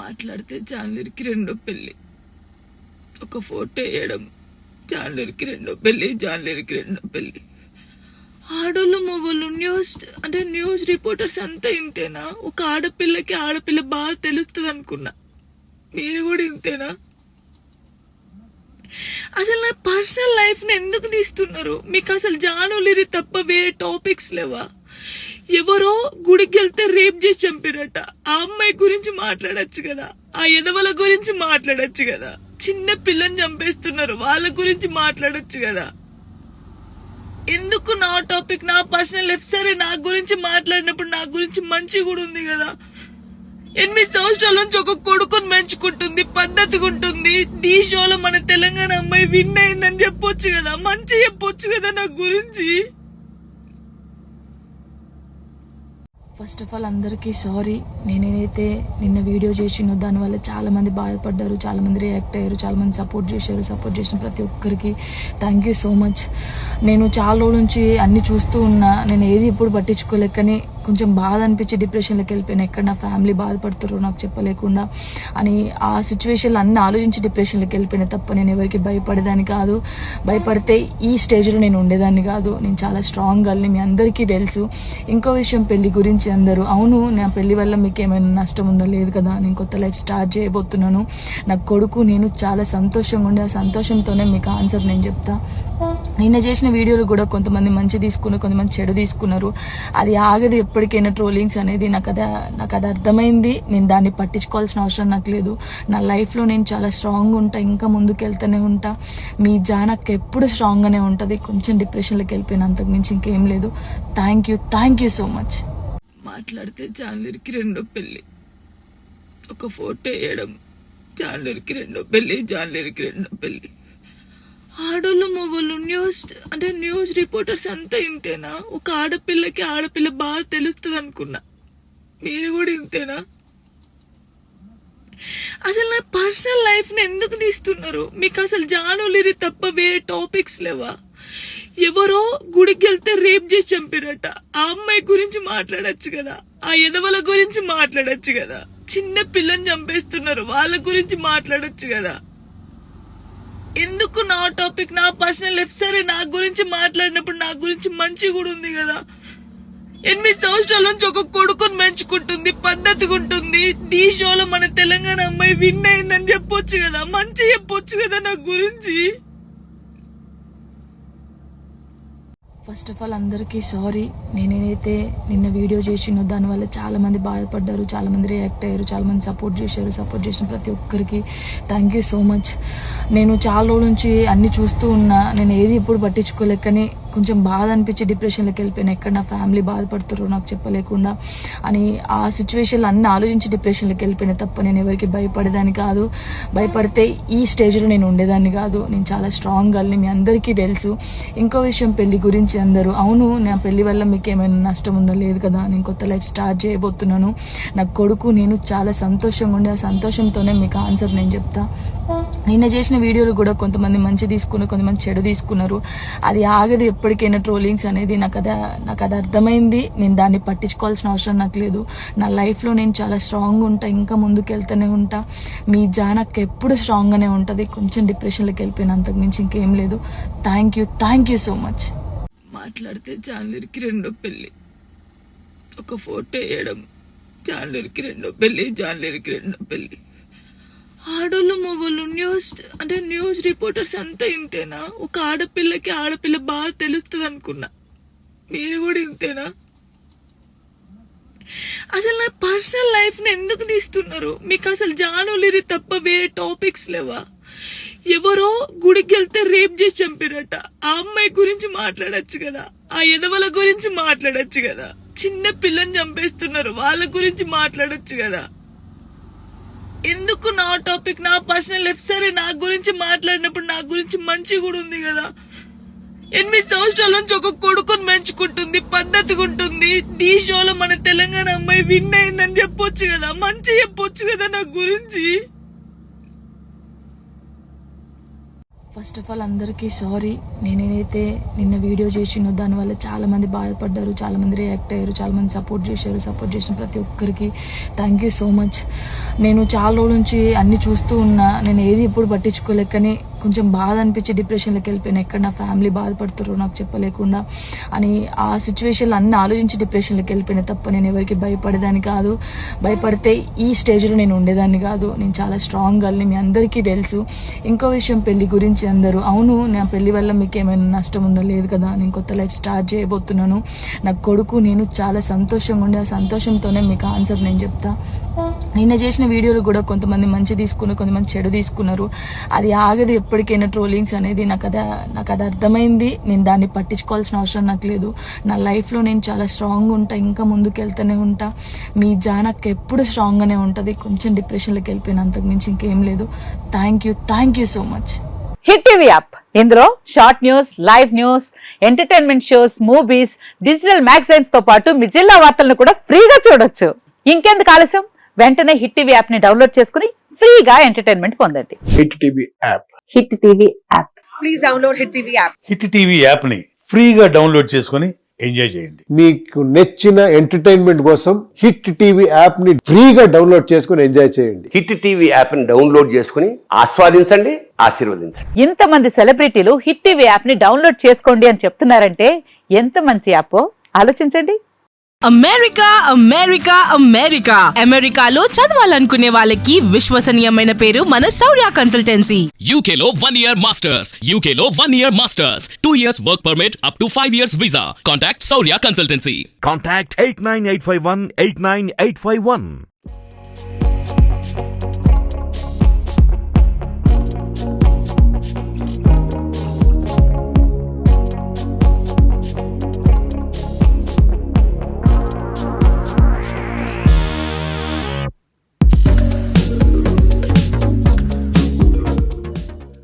మాట్లాడితే జాన్లరికి రెండో పెళ్లి, ఒక ఫోటో వేయడం జాన్లరికి రెండో పెళ్లి, జాన్లరికి రెండో పెళ్లి. ఆడోళ్ళు మొగోళ్ళు న్యూస్ రిపోర్టర్స్ అంతా ఇంతేనా? ఒక ఆడపిల్ల బాగా తెలుస్తుంది అనుకున్నా, మీరు కూడా ఇంతేనా? అసలు నా పర్సనల్ లైఫ్ ని ఎందుకు తీస్తున్నారు? మీకు అసలు జానులిరి తప్ప వేరే టాపిక్స్ లేవా? ఎవరో గుడికి వెళ్తే రేప్ చేసి చంపిరట, ఆ అమ్మాయి గురించి మాట్లాడచ్చు కదా, ఆ ఎదవల గురించి మాట్లాడచ్చు కదా, చిన్న పిల్లని చంపేస్తున్నారు వాళ్ళ గురించి మాట్లాడచ్చు కదా. ఎందుకు నా టాపిక్, నా పర్సనల్ లైఫ్? సరే, నా గురించి మాట్లాడినప్పుడు నా గురించి మంచి కూడా ఉంది కదా. 8 సంవత్సరాల నుంచి ఒక కొడుకుని పెంచుకుంటుంది, పద్ధతిగా ఉంటుంది. ఈ షోలో మన తెలంగాణ అమ్మాయి విన్ అయిందని చెప్పొచ్చు కదా, మంచి చెప్పొచ్చు కదా నా గురించి. ఫస్ట్ ఆఫ్ ఆల్ అందరికీ సారీ. నేనేదైతే నిన్న వీడియో చేసినో దానివల్ల చాలా మంది బాధపడ్డారు, చాలా మంది రియాక్ట్ అయ్యారు, చాలా మంది సపోర్ట్ చేశారు. సపోర్ట్ చేసిన ప్రతి ఒక్కరికి థ్యాంక్ యూ సో మచ్. నేను చాలా రోజుల నుంచి అన్ని చూస్తూ ఉన్నా, నేను ఏది ఎప్పుడు పట్టించుకోలేకని కొంచెం బాధ అనిపించి డిప్రెషన్లోకి వెళ్ళిపోయాను. ఎక్కడ నా ఫ్యామిలీ బాధపడుతారో నాకు చెప్పలేకుండా అని ఆ సిచ్యువేషన్లో అన్ని ఆలోచించి డిప్రెషన్లోకి వెళ్ళిపోయినా తప్ప నేను ఎవరికి భయపడేదాన్ని కాదు. భయపడితే ఈ స్టేజ్లో నేను ఉండేదాన్ని కాదు. నేను చాలా స్ట్రాంగ్ గర్ల్ని, మీ అందరికీ తెలుసు. ఇంకో విషయం, పెళ్లి గురించి అందరూ అవును, నా పెళ్లి వల్ల మీకు ఏమైనా నష్టం ఉందో? లేదు కదా. నేను కొత్త లైఫ్ స్టార్ట్ చేయబోతున్నాను. నా కొడుకు నేను చాలా సంతోషంగా ఉండే, ఆ సంతోషంతోనే మీకు ఆన్సర్ నేను చెప్తా. నిన్న చేసిన వీడియోలు కూడా కొంతమంది మంచి తీసుకున్నారు, కొంతమంది చెడు తీసుకున్నారు. అది ఆగదు ఎప్పటికైనా ట్రోలింగ్స్ అనేది. నాకు అది అర్థమైంది. నేను దాన్ని పట్టించుకోవాల్సిన అవసరం నాకు లేదు. నా లైఫ్లో నేను చాలా స్ట్రాంగ్ ఉంటా, ఇంకా ముందుకు వెళ్తూనే ఉంటా. మీ జానక్ ఎప్పుడు స్ట్రాంగ్గానే ఉంటుంది. కొంచెం డిప్రెషన్లోకి వెళ్ళిపోయిన, అంతకు మించి ఇంకేం లేదు. Thank you so much. మాట్లాడితే జాన్లరికి రెండో పెళ్లి, ఒక ఫోటో వేయడం జాన్లరికి రెండో పెళ్లి, జాన్లరికి రెండో పెళ్లి. ఆడోళ్ళు మొగోళ్ళు న్యూస్ రిపోర్టర్స్ అంతా ఇంతేనా? ఒక ఆడపిల్ల బాగా తెలుస్తుంది అనుకున్నా, మీరు కూడా ఇంతేనా? అసలు నా పర్సనల్ లైఫ్ ని ఎందుకు తీస్తున్నారు? మీకు అసలు జానులిరి తప్ప వేరే టాపిక్స్ లేవా? ఎవరో గుడికి వెళ్తే రేప్ చేసి చంపిరట, ఆ అమ్మాయి గురించి మాట్లాడచ్చు కదా, ఆ ఎదవల గురించి మాట్లాడచ్చు కదా, చిన్న పిల్లని చంపేస్తున్నారు వాళ్ళ గురించి మాట్లాడచ్చు కదా. ఎందుకు నా టాపిక్, నా పర్సనల్ లైఫ్? సరే, నా గురించి మాట్లాడినప్పుడు నా గురించి మంచి కూడా ఉంది కదా. 8 సంవత్సరాల నుంచి ఒక కొడుకుని పెంచుకుంటుంది, పద్ధతిగా ఉంటుంది. ఈ షోలో మన తెలంగాణ అమ్మాయి విన్ అయిందని చెప్పొచ్చు కదా, మంచి చెప్పొచ్చు కదా నా గురించి. ఫస్ట్ ఆఫ్ ఆల్ అందరికీ సారీ. నేనేదైతే నిన్న వీడియో చేసినో దానివల్ల చాలా మంది బాధపడ్డారు, చాలా మంది రియాక్ట్ అయ్యారు, చాలా మంది సపోర్ట్ చేశారు. సపోర్ట్ చేసిన ప్రతి ఒక్కరికి థ్యాంక్ యూ సో మచ్. నేను చాలా రోజుల నుంచి అన్ని చూస్తూ ఉన్నా, నేను ఏది ఎప్పుడు పట్టించుకోలేకని కొంచెం బాధ అనిపించి డిప్రెషన్లోకి వెళ్ళిపోయాను. ఎక్కడ నా ఫ్యామిలీ బాధపడుతారో నాకు చెప్పలేకుండా అని ఆ సిచ్యువేషన్లో అన్ని ఆలోచించి డిప్రెషన్లోకి వెళ్ళిపోయినా తప్ప నేను ఎవరికి భయపడేదాన్ని కాదు. భయపడితే ఈ స్టేజ్లో నేను ఉండేదాన్ని కాదు. నేను చాలా స్ట్రాంగ్ గర్ల్ని, మీ అందరికీ తెలుసు. ఇంకో విషయం, పెళ్లి గురించి అందరూ అవును, నా పెళ్లి వల్ల మీకు ఏమైనా నష్టం ఉందో? లేదు కదా. నేను కొత్త లైఫ్ స్టార్ట్ చేయబోతున్నాను. నా కొడుకు నేను చాలా సంతోషంగా ఉండే, ఆ సంతోషంతోనే మీకు ఆన్సర్ నేను చెప్తా. నిన్న చేసిన వీడియోలు కూడా కొంతమంది మంచి తీసుకున్నారు, కొంతమంది చెడు తీసుకున్నారు. అది ఆగదు ఎప్పటికైనా ట్రోలింగ్స్ అనేది. నాకు అది అర్థమైంది. నేను దాన్ని పట్టించుకోవాల్సిన అవసరం నాకు లేదు. నా లైఫ్లో నేను చాలా స్ట్రాంగ్ ఉంటా, ఇంకా ముందుకు వెళ్తూనే ఉంటా. మీ ఎప్పుడు స్ట్రాంగ్గానే ఉంటుంది. కొంచెం డిప్రెషన్లోకి వెళ్ళిపోయిన, అంతకు మించి ఇంకేం లేదు. Thank you so much. మాట్లాడితే జాన్లరికి రెండో పెళ్లి, ఒక ఫోటో వేయడం జాన్లరికి రెండో పెళ్లి, జాన్లరికి రెండో పెళ్లి. ఆడోళ్ళు మొగోళ్ళు న్యూస్ రిపోర్టర్స్ అంతా ఇంతేనా? ఒక ఆడపిల్ల బాగా తెలుస్తుంది అనుకున్నా, మీరు కూడా ఇంతేనా? అసలు నా పర్సనల్ లైఫ్ ని ఎందుకు తీస్తున్నారు? మీకు అసలు జానులిరి తప్ప వేరే టాపిక్స్ లేవా? ఎవరో గుడికి వెళ్తే రేప్ చేసి చంపిరట, ఆ అమ్మాయి గురించి మాట్లాడచ్చు కదా, ఆ ఎదవల గురించి మాట్లాడచ్చు కదా, చిన్న పిల్లని చంపేస్తున్నారు వాళ్ళ గురించి మాట్లాడచ్చు కదా. ఎందుకు నా టాపిక్, నా పర్సనల్ లైఫ్? సరే, నా గురించి మాట్లాడినప్పుడు నా గురించి మంచి కూడా ఉంది కదా. 8 సంవత్సరాల నుంచి ఒక కొడుకుని పెంచుకుంటుంది, పద్ధతిగా ఉంటుంది. ఈ షోలో మన తెలంగాణ అమ్మాయి విన్ అయిందని చెప్పొచ్చు కదా, మంచి చెప్పొచ్చు కదా నా గురించి. ఫస్ట్ ఆఫ్ ఆల్ అందరికీ సారీ. నేనైతే నిన్న వీడియో చేసినో దానివల్ల చాలామంది బాధపడ్డారు, చాలామంది రియాక్ట్ అయ్యారు, చాలామంది సపోర్ట్ చేసిన ప్రతి ఒక్కరికి థ్యాంక్ యూ సో మచ్. నేను చాలా రోజుల నుంచి అన్నీ చూస్తూ ఉన్నా, నేను ఏది ఎప్పుడు పట్టించుకోలేక, కానీ కొంచెం బాధ అనిపించి డిప్రెషన్లోకి వెళ్ళిపోయినా. ఎక్కడ నా ఫ్యామిలీ బాధపడుతారో నాకు చెప్పలేకుండా అని ఆ సిచ్యువేషన్లో అన్నీ ఆలోచించి డిప్రెషన్లోకి వెళ్ళిపోయినా తప్ప నేను ఎవరికి భయపడేదాన్ని కాదు. భయపడితే ఈ స్టేజ్లో నేను ఉండేదాన్ని కాదు. నేను చాలా స్ట్రాంగ్ గర్ల్ని, మీ అందరికీ తెలుసు. ఇంకో విషయం, పెళ్లి గురించి అందరూ అవును నా పెళ్లి వల్ల మీకు ఏమైనా నష్టం ఉందో లేదు కదా, నేను కొత్త లైఫ్ స్టార్ట్ చేయబోతున్నాను, నా కొడుకు నేను చాలా సంతోషంగా ఉండే, ఆ సంతోషంతోనే మీకు ఆన్సర్ నేను చెప్తా. నిన్న చేసిన వీడియోలు కూడా కొంతమంది మంచి తీసుకున్నారు, కొంతమంది చెడు తీసుకున్నారు. అది ఆగదు ఎప్పటికైనా ట్రోలింగ్స్ అనేది. నాకు అది అర్థమైంది. నేను దాన్ని పట్టించుకోవాల్సిన అవసరం నాకు లేదు. నా లైఫ్లో నేను చాలా స్ట్రాంగ్ ఉంటా, ఇంకా ముందుకు వెళ్తూనే ఉంటా. మీ జానక్ ఎప్పుడు స్ట్రాంగ్గానే ఉంటుంది. కొంచెం డిప్రెషన్లోకి వెళ్ళిపోయిన, అంతకు మించి ఇంకేం లేదు. Thank you so much. Hit TV app, ఇందులో short news, live news, entertainment shows, movies, digital magazines తో పాటు మీ జిల్లా వార్తలను కూడా ఫ్రీగా చూడొచ్చు. ఇంకెందుకు ఆలస్యం, వెంటనే హిట్ టీవీ యాప్ ని డౌన్లోడ్ చేసుకుని ఫ్రీగా ఎంటర్టైన్మెంట్ పొందండి. Hit TV app. Hit TV app. Please download hit TV app. Hit TV app ని ఫ్రీగా డౌన్లోడ్ చేసుకుని ఎంజాయ్ చేయండి. మీకు నచ్చిన ఎంటర్టైన్మెంట్ కోసం హిట్ టీవీ యాప్ ని ఫ్రీగా డౌన్లోడ్ చేసుకుని ఎంజాయ్ చేయండి. హిట్ టీవీ యాప్ ని డౌన్లోడ్ చేసుకుని ఆస్వాదించండి, ఆశీర్వదించండి. ఇంతమంది సెలబ్రిటీలు హిట్ టీవీ యాప్ ని డౌన్లోడ్ చేసుకోండి అని చెప్తున్నారంటే ఎంత మంచి యాప్ ఆలోచించండి. అమెరికాలో చదవాలనుకునే వాళ్ళకి విశ్వసనీయమైన పేరు మన శౌర్య కన్సల్టెన్సీ. UK లో 1 year masters. UK లో 1 year masters. 2 years work permit up to 5 years visa. Contact Saurya Consultancy. Contact 89851 89851.